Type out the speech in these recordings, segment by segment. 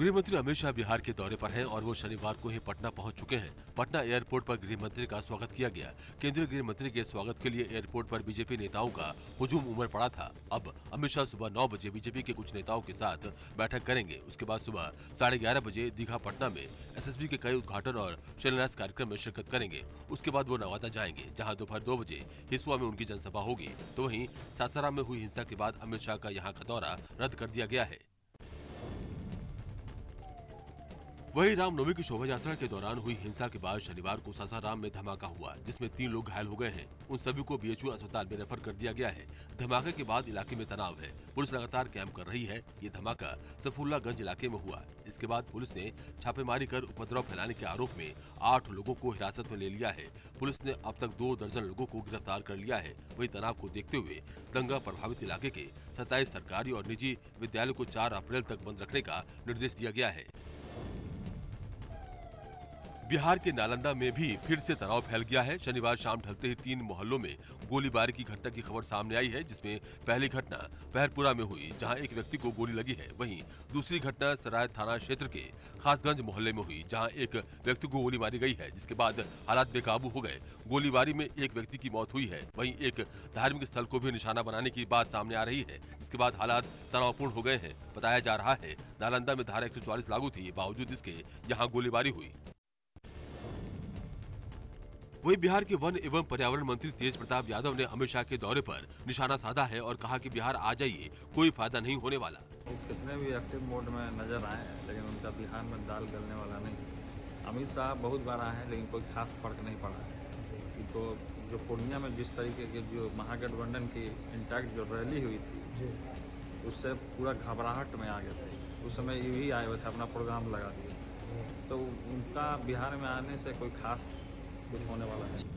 गृह मंत्री अमित शाह बिहार के दौरे पर हैं और वो शनिवार को ही पटना पहुंच चुके हैं। पटना एयरपोर्ट पर गृह मंत्री का स्वागत किया गया। केंद्रीय गृह मंत्री के स्वागत के लिए एयरपोर्ट पर बीजेपी नेताओं का हुजूम उमड़ पड़ा था। अब अमित शाह सुबह 9 बजे बीजेपी के कुछ नेताओं के साथ बैठक करेंगे। उसके बाद सुबह 11:30 बजे दीघा पटना में एसएसबी के कई उद्घाटन और शिलान्यास कार्यक्रम में शिरकत करेंगे। उसके बाद वो नवादा जाएंगे, जहाँ दोपहर 2 बजे हिसुआ में उनकी जनसभा होगी। तो वहीं सासाराम में हुई हिंसा के बाद अमित शाह का यहाँ का दौरा रद्द कर दिया गया है। वहीं रामनवमी की शोभा यात्रा के दौरान हुई हिंसा के बाद शनिवार को सासाराम में धमाका हुआ, जिसमें 3 लोग घायल हो गए हैं। उन सभी को बीएचयू अस्पताल में रेफर कर दिया गया है। धमाके के बाद इलाके में तनाव है। पुलिस लगातार कैंप कर रही है। ये धमाका सफुल्लागंज इलाके में हुआ। इसके बाद पुलिस ने छापेमारी कर उपद्रव फैलाने के आरोप में 8 लोगों को हिरासत में ले लिया है। पुलिस ने अब तक 2 दर्जन लोगों को गिरफ्तार कर लिया है। वहीं तनाव को देखते हुए दंगा प्रभावित इलाके के 27 सरकारी और निजी विद्यालयों को 4 अप्रैल तक बंद रखने का निर्देश दिया गया है। बिहार के नालंदा में भी फिर से तनाव फैल गया है। शनिवार शाम ढलते ही 3 मोहल्लों में गोलीबारी की घटना की खबर सामने आई है, जिसमें पहली घटना पहरपुरा में हुई, जहां एक व्यक्ति को गोली लगी है। वहीं दूसरी घटना सराय थाना क्षेत्र के खासगंज मोहल्ले में हुई, जहां एक व्यक्ति को गोली मारी गई है, जिसके बाद हालात बेकाबू हो गए। गोलीबारी में एक व्यक्ति की मौत हुई है। वहीं एक धार्मिक स्थल को भी निशाना बनाने की बात सामने आ रही है, जिसके बाद हालात तनावपूर्ण हो गए हैं। बताया जा रहा है नालंदा में धारा 144 लागू थी, बावजूद इसके यहाँ गोलीबारी हुई। वहीं बिहार के वन एवं पर्यावरण मंत्री तेज प्रताप यादव ने अमित शाह के दौरे पर निशाना साधा है और कहा कि बिहार आ जाइए, कोई फायदा नहीं होने वाला। वो कितने भी एक्टिव मोड में नजर आए, लेकिन उनका बिहार में दाल गलने वाला नहीं। अमित शाह बहुत बार आए हैं, लेकिन कोई खास फर्क नहीं पड़ा है। तो जो पूर्णिया में जिस तरीके की जो महागठबंधन की इंटैक्ट जो रैली हुई थी, उससे पूरा घबराहट में आ गए थे। उस समय यही आए हुए थे, अपना प्रोग्राम लगा दिए। तो उनका बिहार में आने से कोई खास कुछ होने वाला है।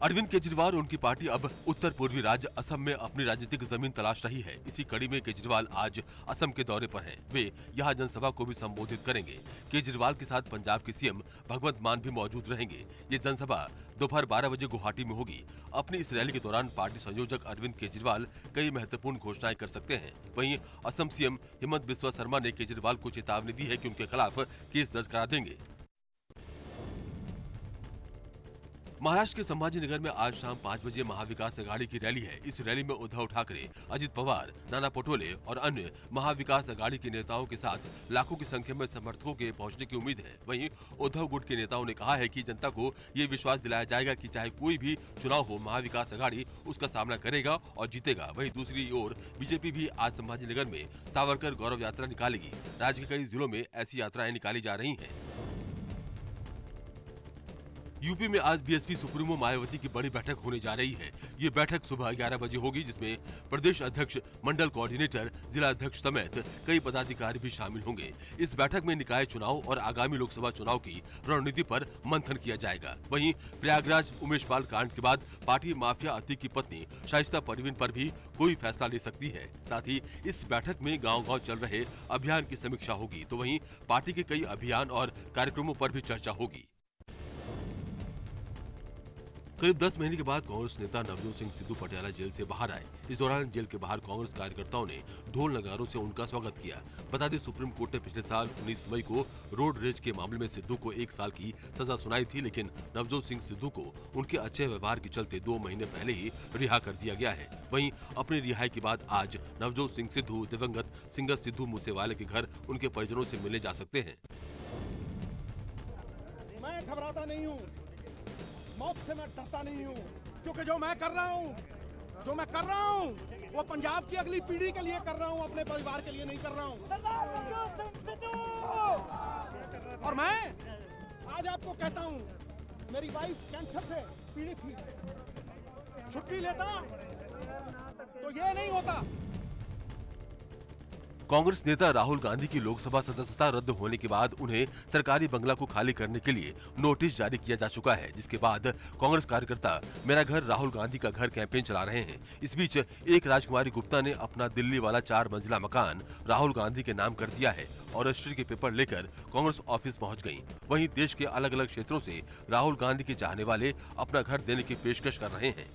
अरविंद केजरीवाल और उनकी पार्टी अब उत्तर पूर्वी राज्य असम में अपनी राजनीतिक जमीन तलाश रही है। इसी कड़ी में केजरीवाल आज असम के दौरे पर हैं। वे यहां जनसभा को भी संबोधित करेंगे। केजरीवाल के साथ पंजाब के सीएम भगवंत मान भी मौजूद रहेंगे। ये जनसभा दोपहर 12 बजे गुवाहाटी में होगी। अपनी इस रैली के दौरान पार्टी संयोजक अरविंद केजरीवाल कई महत्वपूर्ण घोषणाएं कर सकते हैं। वहीं असम सीएम हिमंत बिस्वा शर्मा ने केजरीवाल को चेतावनी दी है कि उनके खिलाफ केस दर्ज करा देंगे। महाराष्ट्र के संभाजी नगर में आज शाम 5 बजे महाविकास अघाड़ी की रैली है। इस रैली में उद्धव ठाकरे, अजित पवार, नाना पटोले और अन्य महाविकास अघाड़ी के नेताओं के साथ लाखों की संख्या में समर्थकों के पहुंचने की उम्मीद है। वहीं उद्धव गुट के नेताओं ने कहा है कि जनता को ये विश्वास दिलाया जाएगा कि चाहे कोई भी चुनाव हो, महाविकास अघाड़ी उसका सामना करेगा और जीतेगा। वहीं दूसरी ओर बीजेपी भी आज संभाजी नगर में सावरकर गौरव यात्रा निकालेगी। राज्य के कई जिलों में ऐसी यात्राएं निकाली जा रही है। यूपी में आज बीएसपी सुप्रीमो मायावती की बड़ी बैठक होने जा रही है। ये बैठक सुबह 11 बजे होगी, जिसमें प्रदेश अध्यक्ष, मंडल कोऑर्डिनेटर, जिला अध्यक्ष समेत कई पदाधिकारी भी शामिल होंगे। इस बैठक में निकाय चुनाव और आगामी लोकसभा चुनाव की रणनीति पर मंथन किया जाएगा। वहीं प्रयागराज उमेश पाल कांड के बाद पार्टी माफिया अतीक की पत्नी शाइस्ता परवीन पर भी कोई फैसला ले सकती है। साथ ही इस बैठक में गाँव-गाँव चल रहे अभियान की समीक्षा होगी। तो वहीं पार्टी के कई अभियान और कार्यक्रमों पर भी चर्चा होगी। करीब 10 महीने के बाद कांग्रेस नेता नवजोत सिंह सिद्धू पटियाला जेल से बाहर आए। इस दौरान जेल के बाहर कांग्रेस कार्यकर्ताओं ने ढोल नगारों से उनका स्वागत किया। बता दें, सुप्रीम कोर्ट ने पिछले साल 19 मई को रोड रेज के मामले में सिद्धू को 1 साल की सजा सुनाई थी, लेकिन नवजोत सिंह सिद्धू को उनके अच्छे व्यवहार के चलते 2 महीने पहले ही रिहा कर दिया गया है। वहीं अपनी रिहाई के बाद आज नवजोत सिंह सिद्धू दिवंगत सिंगर सिद्धू मूसेवाले के घर उनके परिजनों से मिलने जा सकते हैं। मैं घबराता नहीं हूँ, मौत से मैं डरता नहीं हूँ, क्योंकि जो मैं कर रहा हूँ वो पंजाब की अगली पीढ़ी के लिए कर रहा हूँ, अपने परिवार के लिए नहीं कर रहा हूँ। और मैं आज आपको कहता हूँ, मेरी वाइफ कैंसर से पीड़ित थी, छुट्टी लेता तो ये नहीं होता। कांग्रेस नेता राहुल गांधी की लोकसभा सदस्यता रद्द होने के बाद उन्हें सरकारी बंगला को खाली करने के लिए नोटिस जारी किया जा चुका है, जिसके बाद कांग्रेस कार्यकर्ता मेरा घर राहुल गांधी का घर कैंपेन चला रहे हैं। इस बीच एक राजकुमारी गुप्ता ने अपना दिल्ली वाला 4 मंजिला मकान राहुल गांधी के नाम कर दिया है और रजिस्ट्री के पेपर लेकर कांग्रेस ऑफिस पहुंच गयी। वहीं देश के अलग अलग क्षेत्रों से राहुल गांधी के चाहने वाले अपना घर देने की पेशकश कर रहे हैं।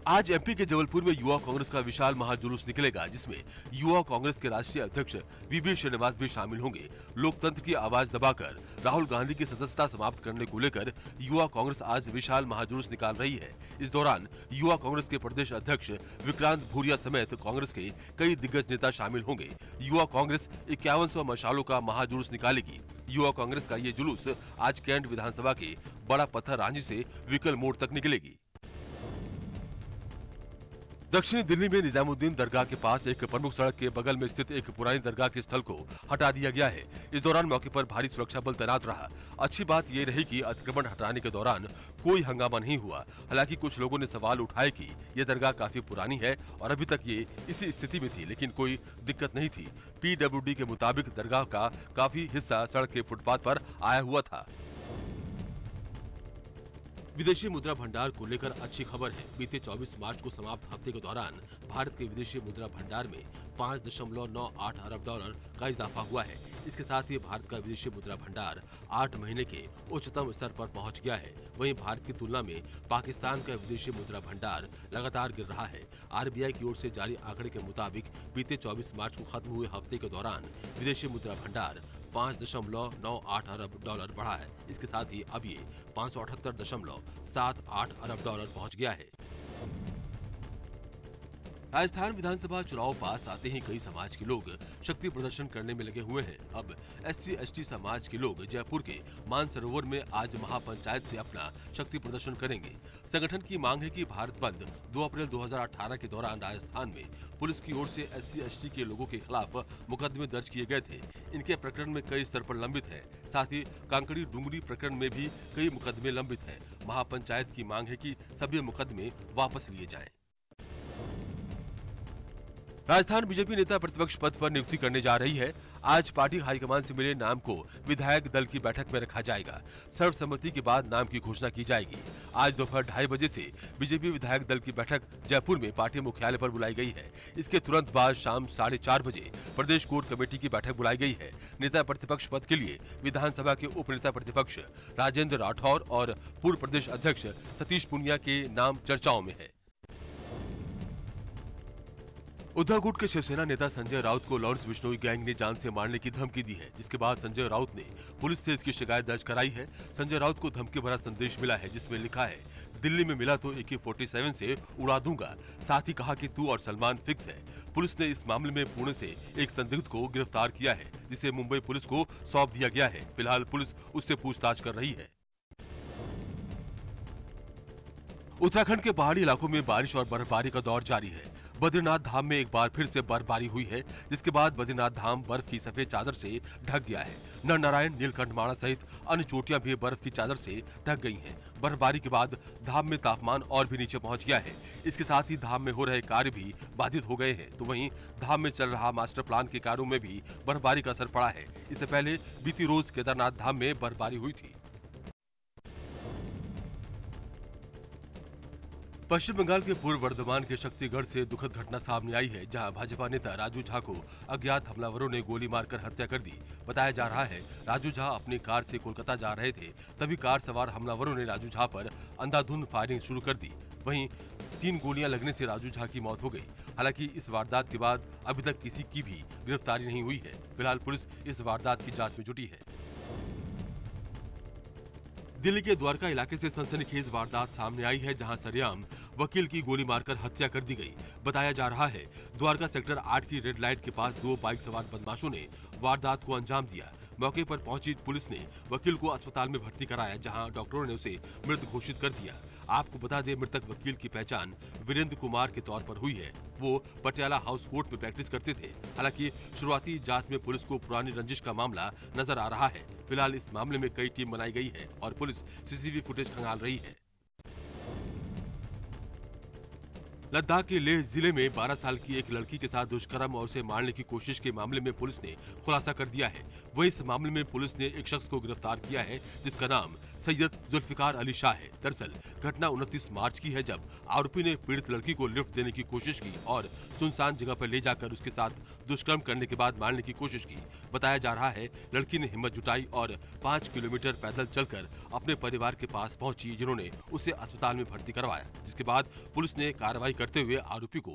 आज एमपी के जबलपुर में युवा कांग्रेस का विशाल महाजुलूस निकलेगा, जिसमें युवा कांग्रेस के राष्ट्रीय अध्यक्ष वीबी श्रीनिवास भी शामिल होंगे। लोकतंत्र की आवाज दबाकर राहुल गांधी की सदस्यता समाप्त करने को लेकर युवा कांग्रेस आज विशाल महाजुलूस निकाल रही है। इस दौरान युवा कांग्रेस के प्रदेश अध्यक्ष विक्रांत भूरिया समेत कांग्रेस के कई दिग्गज नेता शामिल होंगे। युवा कांग्रेस 5100 मशालों का महाजुलूस निकालेगी। युवा कांग्रेस का ये जुलूस आज कैंट विधानसभा के बड़ा पत्थर रांझी से व्हीकल मोड़ तक निकलेगी। दक्षिणी दिल्ली में निजामुद्दीन दरगाह के पास एक प्रमुख सड़क के बगल में स्थित एक पुरानी दरगाह के स्थल को हटा दिया गया है। इस दौरान मौके पर भारी सुरक्षा बल तैनात रहा। अच्छी बात ये रही कि अतिक्रमण हटाने के दौरान कोई हंगामा नहीं हुआ। हालांकि कुछ लोगों ने सवाल उठाए कि ये दरगाह काफी पुरानी है और अभी तक ये इसी स्थिति में थी, लेकिन कोई दिक्कत नहीं थी। PWD के मुताबिक दरगाह का काफी हिस्सा सड़क के फुटपाथ पर आया हुआ था। विदेशी मुद्रा भंडार को लेकर अच्छी खबर है। बीते 24 मार्च को समाप्त हफ्ते के दौरान भारत के विदेशी मुद्रा भंडार में 5.98 अरब डॉलर का इजाफा हुआ है। इसके साथ ही भारत का विदेशी मुद्रा भंडार 8 महीने के उच्चतम स्तर पर पहुंच गया है। वहीं भारत की तुलना में पाकिस्तान का विदेशी मुद्रा भंडार लगातार गिर रहा है। RBI की ओर से जारी आंकड़े के मुताबिक बीते 24 मार्च को खत्म हुए हफ्ते के दौरान विदेशी मुद्रा भंडार 5.98 अरब डॉलर बढ़ा है। इसके साथ ही अब ये 578.78 अरब डॉलर पहुंच गया है। राजस्थान विधानसभा चुनाव पास आते ही कई समाज के लोग शक्ति प्रदर्शन करने में लगे हुए हैं। अब SC/ST समाज के लोग जयपुर के मानसरोवर में आज महापंचायत से अपना शक्ति प्रदर्शन करेंगे। संगठन की मांग है कि भारत बंद 2 अप्रैल 2018 के दौरान राजस्थान में पुलिस की ओर से SC/ST के लोगों के खिलाफ मुकदमे दर्ज किए गए थे। इनके प्रकरण में कई स्तर पर लंबित है। साथ ही कांकड़ी डूंगरी प्रकरण में भी कई मुकदमे लंबित है। महापंचायत की मांग है कि सभी मुकदमे वापस लिए जाएं। राजस्थान बीजेपी नेता प्रतिपक्ष पद पर नियुक्ति करने जा रही है। आज पार्टी हाईकमान से मिले नाम को विधायक दल की बैठक में रखा जाएगा। सर्वसम्मति के बाद नाम की घोषणा की जाएगी। आज दोपहर 2:30 बजे से बीजेपी विधायक दल की बैठक जयपुर में पार्टी मुख्यालय पर बुलाई गई है। इसके तुरंत बाद शाम 4:30 बजे प्रदेश कोर कमेटी की बैठक बुलाई गई है। नेता प्रतिपक्ष पद के लिए विधानसभा के उप नेता प्रतिपक्ष राजेंद्र राठौर और पूर्व प्रदेश अध्यक्ष सतीश पुनिया के नाम चर्चाओं में है। उद्धव गुट के शिवसेना नेता संजय राउत को लॉरेंस बिश्नोई गैंग ने जान से मारने की धमकी दी है, जिसके बाद संजय राउत ने पुलिस से इसकी शिकायत दर्ज कराई है। संजय राउत को धमकी भरा संदेश मिला है, जिसमें लिखा है, दिल्ली में मिला तो AK-47 से उड़ा दूंगा। साथ ही कहा कि तू और सलमान फिक्स है। पुलिस ने इस मामले में पुणे से एक संदिग्ध को गिरफ्तार किया है, जिसे मुंबई पुलिस को सौंप दिया गया है। फिलहाल पुलिस उससे पूछताछ कर रही है। उत्तराखंड के पहाड़ी इलाकों में बारिश और बर्फबारी का दौर जारी है। बद्रीनाथ धाम में एक बार फिर से बर्फबारी हुई है, जिसके बाद बद्रीनाथ धाम बर्फ की सफेद चादर से ढक गया है। नरनारायण, नीलकंठमाणा सहित अन्य चोटियां भी बर्फ की चादर से ढक गई हैं। बर्फबारी के बाद धाम में तापमान और भी नीचे पहुंच गया है। इसके साथ ही धाम में हो रहे कार्य भी बाधित हो गए हैं। तो वहीं धाम में चल रहा मास्टर प्लान के कार्यों में भी बर्फबारी का असर पड़ा है। इससे पहले बीती रोज केदारनाथ धाम में बर्फबारी हुई थी। पश्चिम बंगाल के पूर्व वर्धमान के शक्तिगढ़ से दुखद घटना सामने आई है, जहां भाजपा नेता राजू झा को अज्ञात हमलावरों ने गोली मारकर हत्या कर दी। बताया जा रहा है, राजू झा अपनी कार से कोलकाता जा रहे थे, तभी कार सवार हमलावरों ने राजू झा पर अंधाधुंध फायरिंग शुरू कर दी। वहीं 3 गोलियां लगने से राजू झा की मौत हो गई। हालांकि इस वारदात के बाद अभी तक किसी की भी गिरफ्तारी नहीं हुई है। फिलहाल पुलिस इस वारदात की जाँच में जुटी है। दिल्ली के द्वारका इलाके से सनसनीखेज वारदात सामने आई है, जहां सरेआम वकील की गोली मारकर हत्या कर दी गई। बताया जा रहा है, द्वारका सेक्टर 8 की रेड लाइट के पास 2 बाइक सवार बदमाशों ने वारदात को अंजाम दिया। मौके पर पहुंची पुलिस ने वकील को अस्पताल में भर्ती कराया, जहां डॉक्टरों ने उसे मृत घोषित कर दिया। आपको बता दें, मृतक वकील की पहचान वीरेंद्र कुमार के तौर पर हुई है। वो पटियाला हाउस कोर्ट में प्रैक्टिस करते थे। हालांकि शुरुआती जांच में पुलिस को पुरानी रंजिश का मामला नजर आ रहा है। फिलहाल इस मामले में कई टीम बनाई गई है और पुलिस CCTV फुटेज खंगाल रही है। लद्दाख के लेह जिले में 12 साल की एक लड़की के साथ दुष्कर्म और उसे मारने की कोशिश के मामले में पुलिस ने खुलासा कर दिया है। वहीं इस मामले में पुलिस ने एक शख्स को गिरफ्तार किया है जिसका नाम सैयद जुल्फिकार अली शाह है। दरअसल घटना 29 मार्च की है जब आरोपी ने पीड़ित लड़की को लिफ्ट देने की कोशिश की और सुनसान जगह पर ले जाकर उसके साथ दुष्कर्म करने के बाद मारने की कोशिश की। बताया जा रहा है लड़की ने हिम्मत जुटाई और 5 किलोमीटर पैदल चलकर अपने परिवार के पास पहुंची, जिन्होंने उसे अस्पताल में भर्ती करवाया, जिसके बाद पुलिस ने कार्रवाई करते हुए आरोपी को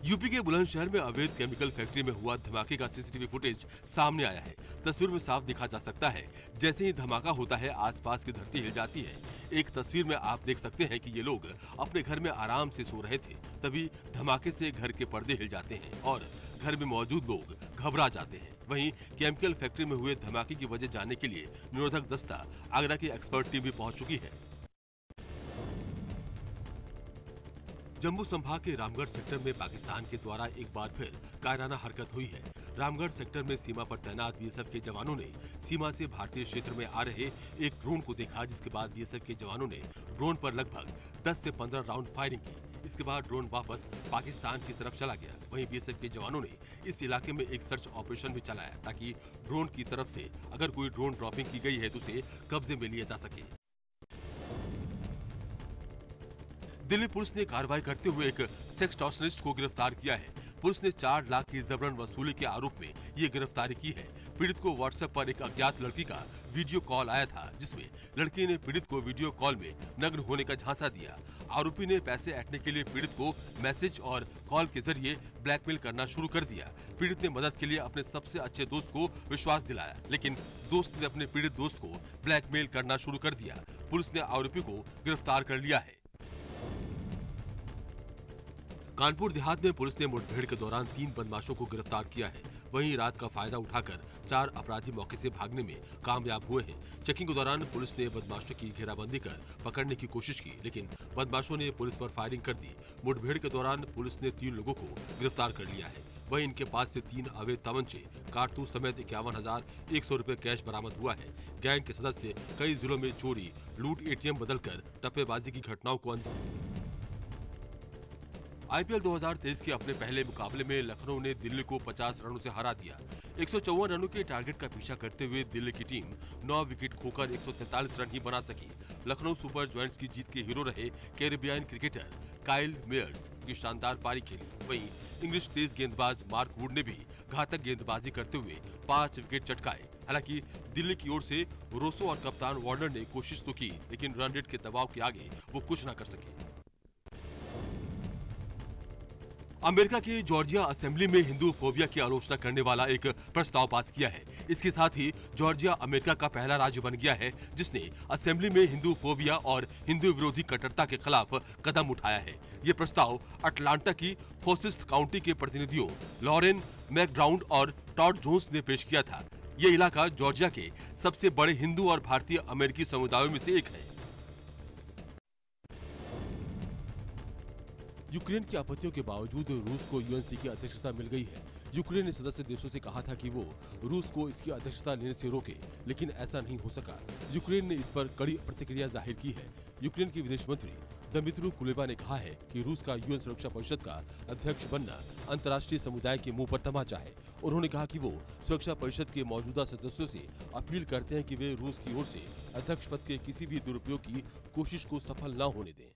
यूपी के बुलंदशहर में अवैध केमिकल फैक्ट्री में हुआ धमाके का सीसीटीवी फुटेज सामने आया है। तस्वीर में साफ दिखा जा सकता है जैसे ही धमाका होता है आसपास की धरती हिल जाती है। एक तस्वीर में आप देख सकते हैं कि ये लोग अपने घर में आराम से सो रहे थे, तभी धमाके से घर के पर्दे हिल जाते हैं और घर में मौजूद लोग घबरा जाते हैं। वहीं केमिकल फैक्ट्री में हुए धमाके की वजह जानने के लिए निरोधक दस्ता आगरा की एक्सपर्ट टीम भी पहुंच चुकी है। जम्मू संभाग के रामगढ़ सेक्टर में पाकिस्तान के द्वारा एक बार फिर कायराना हरकत हुई है। रामगढ़ सेक्टर में सीमा पर तैनात बीएसएफ के जवानों ने सीमा से भारतीय क्षेत्र में आ रहे एक ड्रोन को देखा, जिसके बाद बीएसएफ के जवानों ने ड्रोन पर लगभग 10 से 15 राउंड फायरिंग की। इसके बाद ड्रोन वापस पाकिस्तान की तरफ चला गया। वहीं बीएसएफ के जवानों ने इस इलाके में एक सर्च ऑपरेशन भी चलाया ताकि ड्रोन की तरफ से अगर कोई ड्रोन ड्रॉपिंग की गई है तो उसे कब्जे में लिया जा सके। दिल्ली पुलिस ने कार्रवाई करते हुए एक सेक्स टॉर्शनिस्ट को गिरफ्तार किया है। पुलिस ने 4 लाख की जबरन वसूली के आरोप में ये गिरफ्तारी की है। पीड़ित को व्हाट्सएप पर एक अज्ञात लड़की का वीडियो कॉल आया था, जिसमें लड़की ने पीड़ित को वीडियो कॉल में नग्न होने का झांसा दिया। आरोपी ने पैसे ऐंठने के लिए पीड़ित को मैसेज और कॉल के जरिए ब्लैकमेल करना शुरू कर दिया। पीड़ित ने मदद के लिए अपने सबसे अच्छे दोस्त को विश्वास दिलाया, लेकिन दोस्त ने अपने पीड़ित दोस्त को ब्लैकमेल करना शुरू कर दिया। पुलिस ने आरोपी को गिरफ्तार कर लिया है। कानपुर देहात में पुलिस ने मुठभेड़ के दौरान 3 बदमाशों को गिरफ्तार किया है। वहीं रात का फायदा उठाकर 4 अपराधी मौके से भागने में कामयाब हुए हैं। चेकिंग के दौरान पुलिस ने बदमाशों की घेराबंदी कर पकड़ने की कोशिश की, लेकिन बदमाशों ने पुलिस पर फायरिंग कर दी। मुठभेड़ के दौरान पुलिस ने 3 लोगों को गिरफ्तार कर लिया है। वहीं इनके पास से 3 अवैध तमंचे, कारतूस समेत 51,100 रुपए कैश बरामद हुआ है। गैंग के सदस्य कई जिलों में चोरी, लूट, एटीएम बदलकर टप्पेबाजी की घटनाओं को आईपीएल 2023 के अपने पहले मुकाबले में लखनऊ ने दिल्ली को 50 रनों से हरा दिया। 154 रनों के टारगेट का पीछा करते हुए दिल्ली की टीम 9 विकेट खोकर 143 रन ही बना सकी। लखनऊ सुपर जॉयंट्स की जीत के हीरो रहे कैरेबियन क्रिकेटर काइल मेयर्स की शानदार पारी खेली। वहीं इंग्लिश तेज गेंदबाज मार्क वुड ने भी घातक गेंदबाजी करते हुए 5 विकेट चटकाए। हालांकि दिल्ली की ओर से रोसो और कप्तान वार्नर ने कोशिश तो की, लेकिन रन रेट के दबाव के आगे वो कुछ न कर सके। अमेरिका की जॉर्जिया असेंबली में हिंदू फोबिया की आलोचना करने वाला एक प्रस्ताव पास किया है। इसके साथ ही जॉर्जिया अमेरिका का पहला राज्य बन गया है जिसने असेंबली में हिंदू फोबिया और हिंदू विरोधी कट्टरता के खिलाफ कदम उठाया है। ये प्रस्ताव अटलांटा की फोसिस्ट काउंटी के प्रतिनिधियों लॉरेन मैकड्राउंड और टॉड जोन्स ने पेश किया था। ये इलाका जॉर्जिया के सबसे बड़े हिंदू और भारतीय अमेरिकी समुदायों में से एक है। यूक्रेन की आपत्तियों के बावजूद रूस को यूएनसी की अध्यक्षता मिल गई है। यूक्रेन ने सदस्य देशों से कहा था कि वो रूस को इसकी अध्यक्षता लेने से रोके, लेकिन ऐसा नहीं हो सका। यूक्रेन ने इस पर कड़ी प्रतिक्रिया जाहिर की है। यूक्रेन के विदेश मंत्री दमित्रो कुलेबा ने कहा है कि रूस का यूएन सुरक्षा परिषद का अध्यक्ष बनना अंतर्राष्ट्रीय समुदाय के मुंह पर तमाचा है। उन्होंने कहा कि वो सुरक्षा परिषद के मौजूदा सदस्यों से अपील करते हैं कि वे रूस की ओर से अध्यक्ष पद के किसी भी दुरुपयोग की कोशिश को सफल न होने दें।